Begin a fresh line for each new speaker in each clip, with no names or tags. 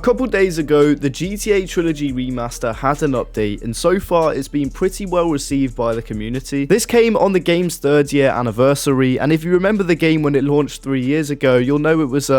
couple days ago, the GTA Trilogy Remaster had an update, and so far it's been pretty well received by the community. This came on the game's 3rd year anniversary, and if you remember the game when it launched 3 years ago, you'll know it was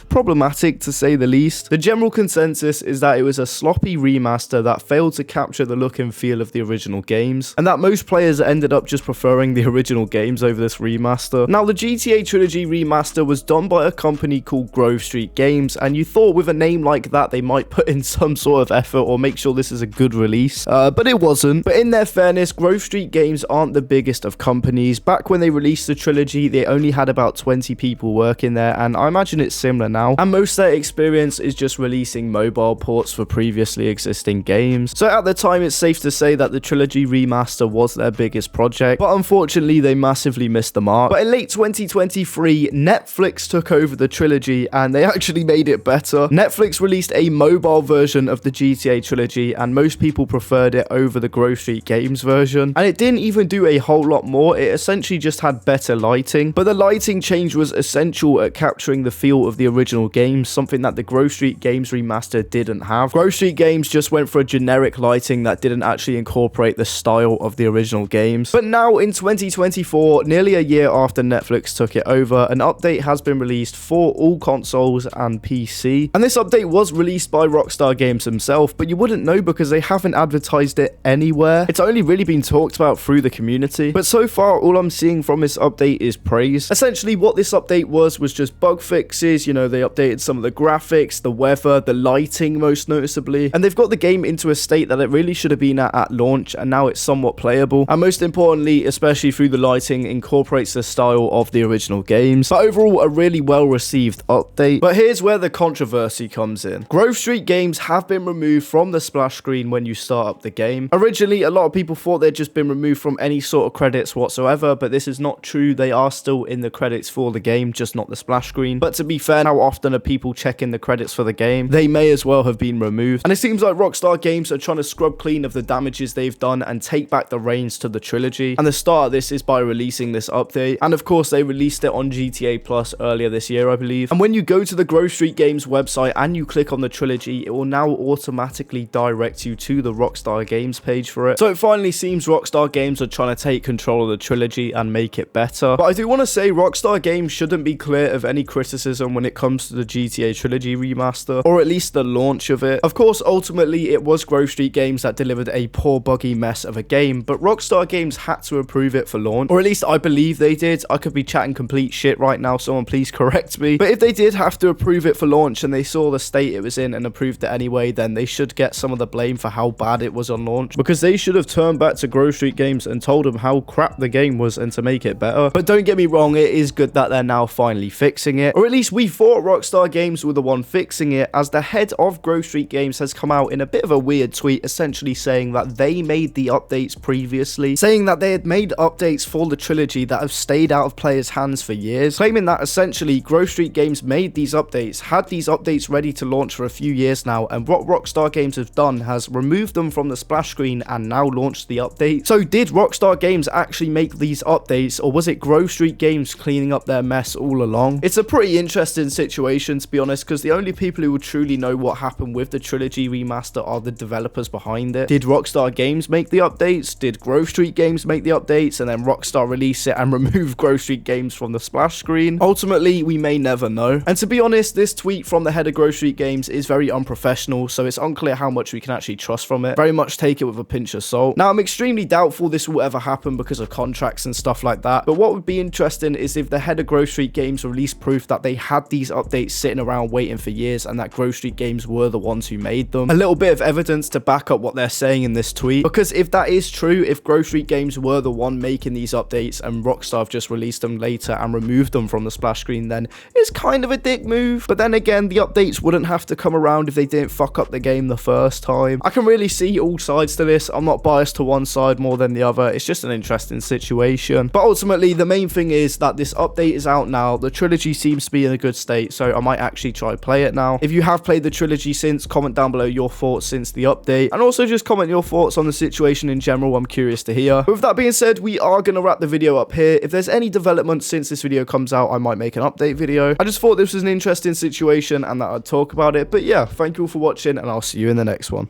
problematic to say the least. The general consensus is that it was a sloppy remaster that failed to capture the look and feel of the original games, and that most players ended up just preferring the original games over this remaster. Now, the GTA Trilogy Remaster was done by a company called Grove Street Games, and you thought with a name like that they might put in some sort of effort or make sure this is a good release, but it wasn't. But in their fairness, Grove Street Games aren't the biggest of companies. Back when they released the trilogy, they only had about 20 people working there, and I imagine it's similar now, and most of their experience is just releasing mobile ports for previously existing games. So at the time, it's safe to say that the Trilogy Remaster was their biggest project, but unfortunately they massively missed the mark. But in late 2023, Netflix took over the trilogy, and they actually made it better. Netflix released a mobile version of the GTA trilogy, and most people preferred it over the Grove Street Games version, and it didn't even do a whole lot more. It essentially just had better lighting, but the lighting change was essential at capturing the feel of the original games, something that the Grove Street Games remaster didn't have. Grove Street Games just went for a generic lighting that didn't actually incorporate the style of the original games. But now in 2024, nearly a year after Netflix took it over, an update has been released for all consoles and PC, and this update was released by Rockstar Games himself, but you wouldn't know because they haven't advertised it anywhere. It's only really been talked about through the community, but so far all I'm seeing from this update is praise. Essentially what this update was just bug fixes. You know, they updated some of the graphics, the weather, the lighting most noticeably, and they've got the game into a state that it really should have been at launch, and now it's somewhat playable, and most importantly, especially through the lighting, incorporates the style of the original games. But overall, a really well received update. But here's where the controversy comes in. Grove Street Games have been removed from the splash screen when you start up the game. Originally, a lot of people thought they'd just been removed from any sort of credits whatsoever, but this is not true. They are still in the credits for the game, just not the splash screen. But to be fair, how often are people checking the credits for the game? They may as well have been removed. And it seems like Rockstar Games are trying to scrub clean of the damages they've done and take back the reins to the trilogy. And the start of this is by releasing this update. And of course, they released it on GTA Plus earlier this year, I believe. And when you go to the Grove Street Games website and you click on the trilogy, it will now automatically direct you to the Rockstar Games page for it. So it finally seems Rockstar Games are trying to take control of the trilogy and make it better. But I do want to say Rockstar Games shouldn't be clear of any criticism when it comes to the GTA Trilogy Remaster, or at least the launch of it. Of course, ultimately it was Grove Street Games that delivered a poor buggy mess of a game, but Rockstar Games had to approve it for launch, or at least I believe they did. I could be chatting complete shit right now, someone please correct me. But if they did have to approve it for launch and they saw the state it was in and approved it anyway, then they should get some of the blame for how bad it was on launch, because they should have turned back to Grove Street Games and told them how crap the game was and to make it better. But don't get me wrong, it is good that they're now finally fixing it, or at least we thought Rockstar Games were the one fixing it, as the head of Grove Street Games has come out in a bit of a weird tweet essentially saying that they made the updates previously, saying that they had made updates for the trilogy that have stayed out of players' hands for years, claiming that essentially Grove Street Games made these updates, had these updates ready to launch for a few years now, and what Rockstar Games have done has removed them from the splash screen and now launched the update. So did Rockstar Games actually make these updates, or was it Grove Street Games cleaning up their mess all along? It's a pretty interesting situation, to be honest, because the only people who will truly know what happened with the Trilogy Remaster are the developers behind it. Did Rockstar Games make the updates? Did Grove Street Games make the updates and then Rockstar release it and remove Grove Street Games from the splash screen? Ultimately, we may never know. And to be honest, this tweet from the head of Grove Street Games is very unprofessional, so it's unclear how much we can actually trust from it. Very much take it with a pinch of salt. Now, I'm extremely doubtful this will ever happen because of contracts and stuff like that, but what would be interesting is if the head of Grove Street Games released proof that they had these updates sitting around waiting for years and that Grove Street Games were the ones who made them. A little bit of evidence to back up what they're saying in this tweet, because if that is true, if Grove Street Games were the one making these updates and Rockstar have just released them later and removed them from the splash screen, then it's kind of a dick move. But then again, the updates wouldn't have to come around if they didn't fuck up the game the first time. I can really see all sides to this. I'm not biased to one side more than the other. It's just an interesting situation. But ultimately, the main thing is that this update is out now. The trilogy seems to be in a good state, so I might actually try play it now. If you have played the trilogy since, comment down below your thoughts since the update, and also just comment your thoughts on the situation in general. I'm curious to hear. But with that being said, we are going to wrap the video up here. If there's any developments since this video comes out, I might make an update video. I just thought this was an interesting situation and that I'd talk about it. it. But yeah, thank you all for watching, and I'll see you in the next one.